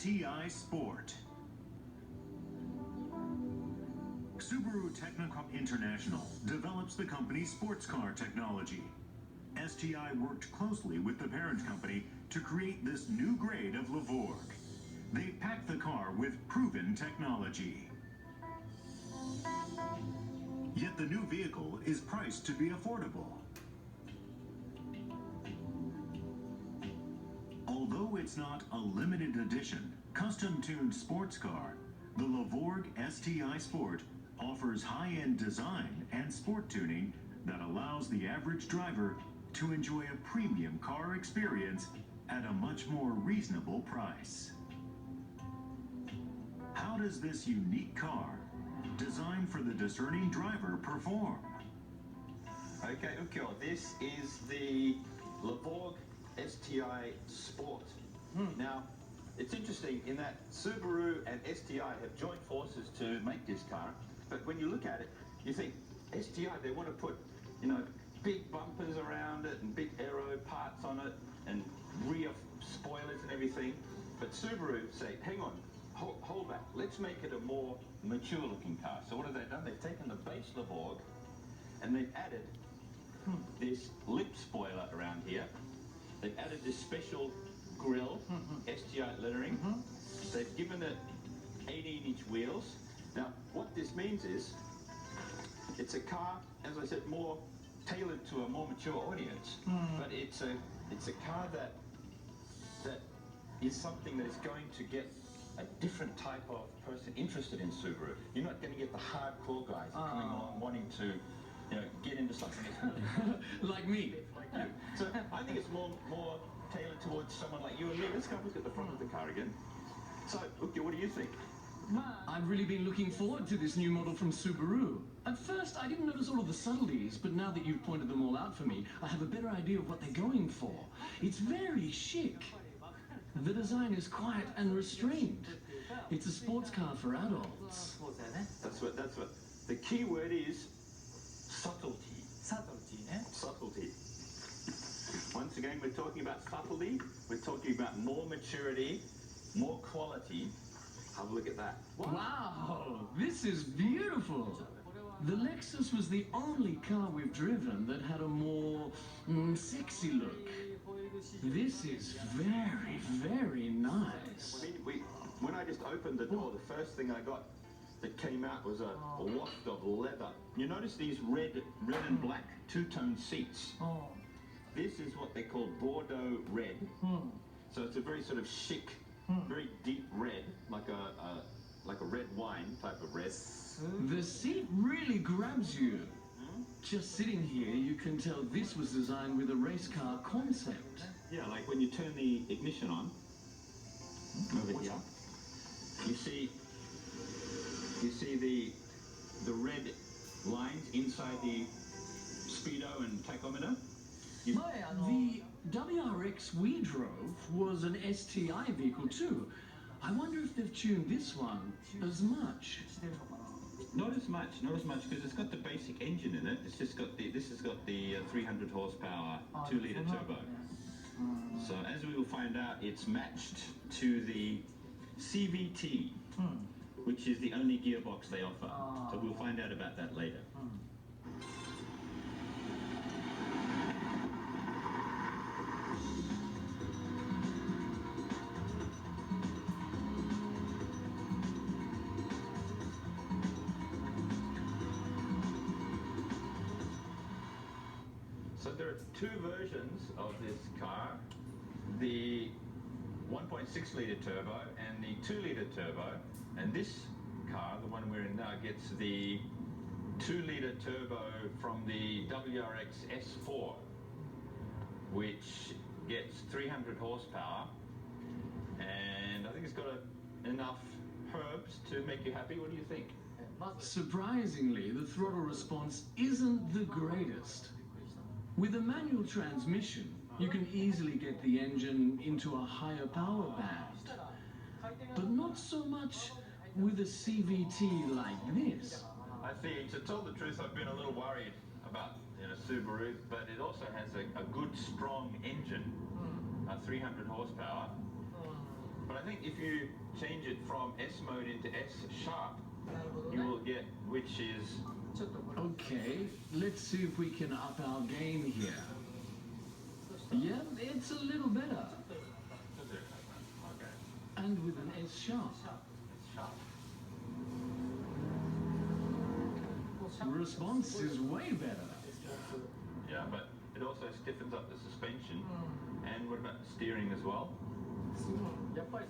STI Sport. Subaru Technicom International develops the company's sports car technology. STI worked closely with the parent company to create this new grade of Lavorge. They packed the car with proven technology. Yet the new vehicle is priced to be affordable. Although it's not a limited edition, custom-tuned sports car, the Lavorge STI Sport offers high-end design and sport tuning that allows the average driver to enjoy a premium car experience at a much more reasonable price. How does this unique car, designed for the discerning driver, perform? Okay, Ukyo, this is the Lavorge STI Sport. Now, it's interesting in that Subaru and STI have joined forces to make this car, but when you look at it, you think STI, they want to put, big bumpers around it and big aero parts on it and rear spoilers and everything, but Subaru say, hang on, hold back, let's make it a more mature looking car. So what have they done? They've taken the base Lavorge and they've added this lip spoiler around here. They've added this special grille, STI lettering. They've given it 18-inch wheels. Now, what this means is, it's a car, as I said, more tailored to a more mature audience. But it's a car that is something that is going to get a different type of person interested in Subaru. You're not going to get the hardcore guys coming along wanting to, get into something that's really like me. like you. So I think it's more tailored towards someone like you and me. Let's go look at the front of the car again. So, Ukyo, what do you think? I've really been looking forward to this new model from Subaru. At first, I didn't notice all of the subtleties, but now that you've pointed them all out for me, I have a better idea of what they're going for. It's very chic. The design is quiet and restrained. It's a sports car for adults. That's what. The key word is subtlety. Subtlety. Once again, we're talking about subtlety. We're talking about more maturity, more quality. Have a look at that. Wow, this is beautiful. The Lexus was the only car we've driven that had a more sexy look. This is very, very nice. When I just opened the door, the first thing I got that came out was a waft of leather. You notice these red and black two-tone seats. This is what they call Bordeaux red. So it's a very sort of chic, very deep red, like a red wine type of red. The seat really grabs you. Just sitting here, you can tell this was designed with a race car concept. Yeah, like when you turn the ignition on, over here, you see the red lines inside the speedo and tachometer. The WRX we drove was an STI vehicle too. I wonder if they've tuned this one as much. Not as much, because it's got the basic engine in it. It's just got this has got the 300 horsepower 2-liter turbo. So as we will find out, it's matched to the CVT, which is the only gearbox they offer. So we'll find out about that later. So there are two versions of this car, the 1.6-liter turbo and the 2-liter turbo, and this car, the one we're in now, gets the 2-liter turbo from the WRX S4, which gets 300 horsepower, and I think it's got enough herbs to make you happy. What do you think? Surprisingly, the throttle response isn't the greatest. With a manual transmission, you can easily get the engine into a higher power band. But not so much with a CVT like this. I see. To tell the truth, I've been a little worried about Subaru, but it also has a good, strong engine, 300 horsepower. But I think if you change it from S mode into S sharp, you will get which is... Okay, let's see if we can up our game here. Yeah, it's a little better. And with an S sharp. Response is way better. Yeah, but it also stiffens up the suspension. And what about the steering as well?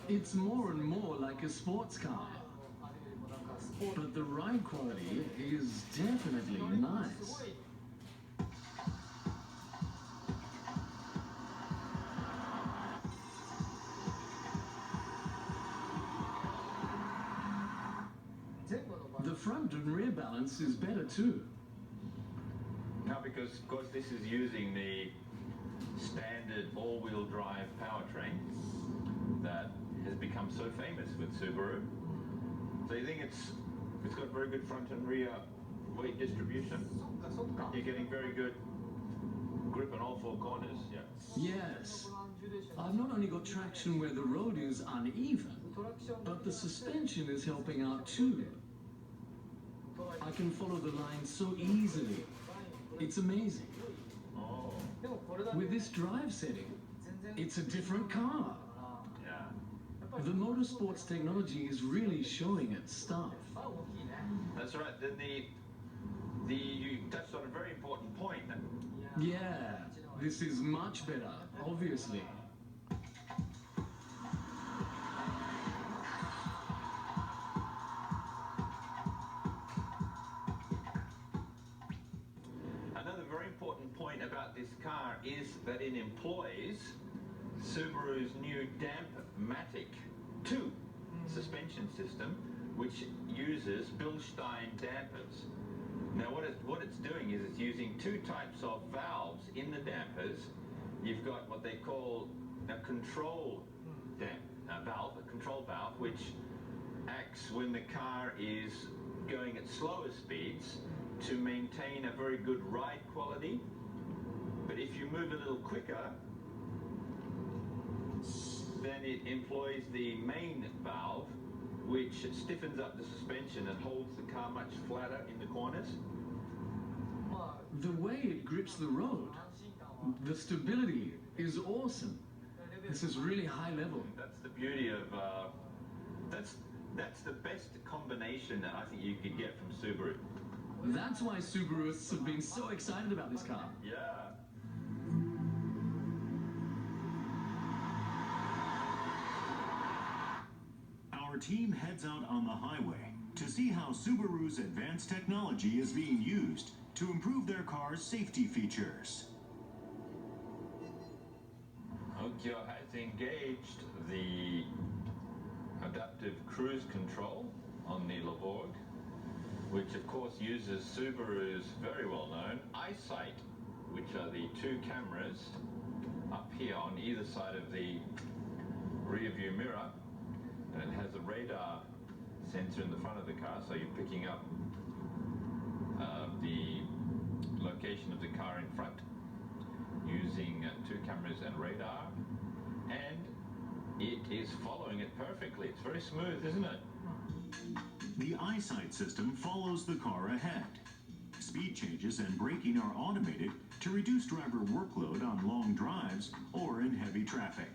It's more and more like a sports car. But the ride quality is definitely nice. The front and rear balance is better too. Now, because of course this is using the standard all-wheel drive powertrain that has become so famous with Subaru. So you think it's got very good front and rear weight distribution. You're getting very good grip on all four corners. Yeah. Yes. I've not only got traction where the road is uneven, but the suspension is helping out too. I can follow the line so easily. It's amazing. Oh. With this drive setting, it's a different car. Yeah. The motorsports technology is really showing its stuff. That's right. Then you touched on a very important point. Yeah, this is much better, obviously. Another very important point about this car is that it employs Subaru's new Damp-Matic 2 suspension system, which uses Bilstein dampers. Now what it's doing is it's using two types of valves in the dampers. You've got what they call a control valve, a control valve, which acts when the car is going at slower speeds to maintain a very good ride quality. But if you move a little quicker, then it employs the main valve, which stiffens up the suspension and holds the car much flatter in the corners. The way it grips the road, the stability is awesome. This is really high level. That's the beauty of, that's the best combination that I think you could get from Subaru. That's why Subaruists have been so excited about this car. Yeah. Our team heads out on the highway to see how Subaru's advanced technology is being used to improve their car's safety features. Tokyo has engaged the adaptive cruise control on the Lavorge, which of course uses Subaru's very well-known EyeSight, which are the two cameras up here on either side of the rear view mirror, and it has a radar sensor in the front of the car, so you're picking up the location of the car in front using two cameras and radar, and it is following it perfectly. It's very smooth, isn't it? The EyeSight system follows the car ahead. Speed changes and braking are automated to reduce driver workload on long drives or in heavy traffic.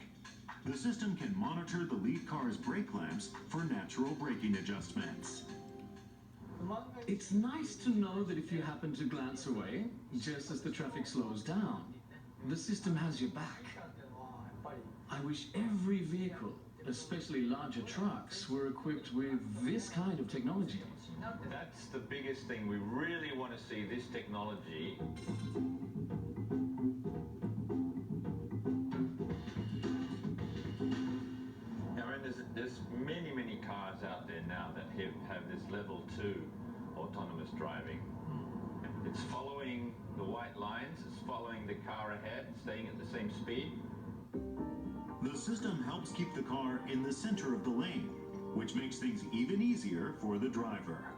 The system can monitor the lead car's brake lamps for natural braking adjustments. It's nice to know that if you happen to glance away, just as the traffic slows down, the system has your back. I wish every vehicle, especially larger trucks, were equipped with this kind of technology. That's the biggest thing. We really want to see this technology. There's many cars out there now that have this level 2 autonomous driving. It's following the white lines, it's following the car ahead, staying at the same speed. The system helps keep the car in the center of the lane, which makes things even easier for the driver.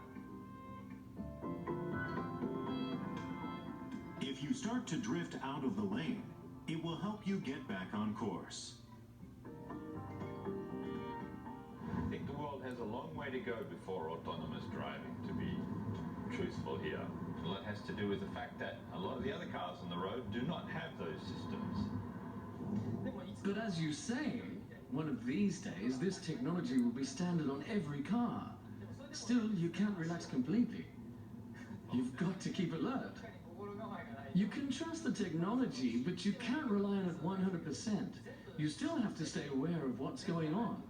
If you start to drift out of the lane, it will help you get back on course. a long way to go before autonomous driving, to be truthful here. A lot has to do with the fact that a lot of the other cars on the road do not have those systems. But as you say, one of these days, this technology will be standard on every car. Still, you can't relax completely. You've got to keep alert. You can trust the technology, but you can't rely on it 100%. You still have to stay aware of what's going on.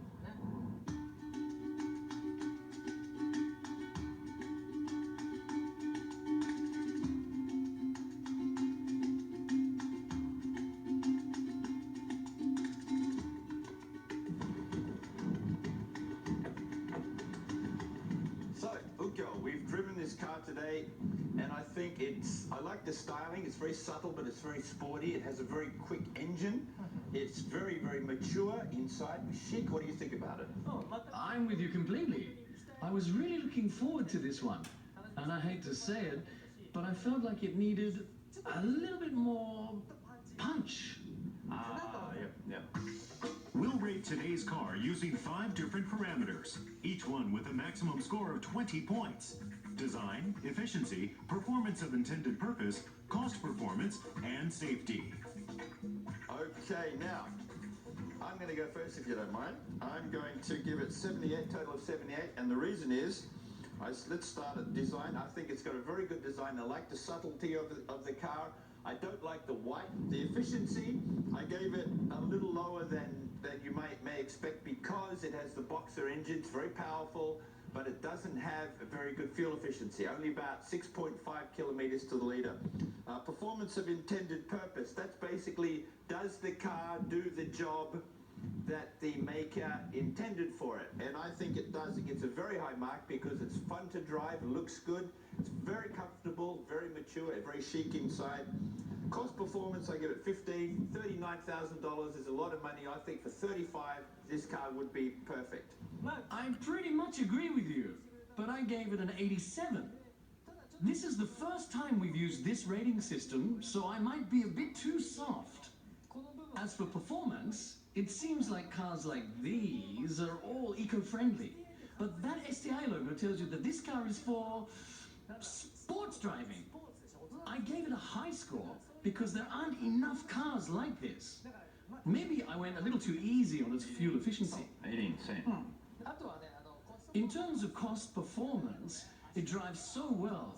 We've driven this car today, and I think I like the styling. It's very subtle, but it's very sporty. It has a very quick engine. It's very, very mature inside. Chic, what do you think about it? I'm with you completely. I was really looking forward to this one. And I hate to say it, but I felt like it needed a little bit more punch. Yeah. We'll rate today's car using 5 different parameters, each one with a maximum score of 20 points. Design, efficiency, performance of intended purpose, cost performance, and safety. Okay, now, I'm going to go first if you don't mind. I'm going to give it 78, total of 78, and the reason is, let's start at design. I think it's got a very good design. I like the subtlety of the car. I don't like the white. The efficiency, I gave it a little lower than you may expect because it has the boxer engine. It's very powerful, but it doesn't have a very good fuel efficiency, only about 6.5 kilometers to the litre. Performance of intended purpose, that's basically, does the car do the job that the maker intended for it? And I think it does. It gets a very high mark because it's fun to drive, looks good, it's very comfortable, very mature, very chic inside. Cost performance, I give it 15, $39,000 is a lot of money. I think for 35, this car would be perfect. I pretty much agree with you, but I gave it an 87. This is the first time we've used this rating system, so I might be a bit too soft. As for performance, it seems like cars like these are all eco-friendly, but that STI logo tells you that this car is for sports driving. I gave it a high score because there aren't enough cars like this. Maybe I went a little too easy on its fuel efficiency. 18 cents. In terms of cost performance, it drives so well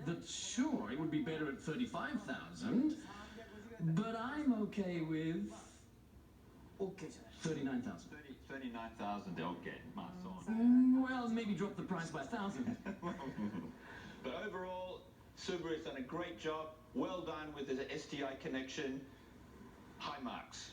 that sure, it would be better at 35,000, but I'm okay with 39,000. 39,000, okay. Well, maybe drop the price by 1,000. But overall, Subaru's done a great job. Well done with the STI connection. High marks.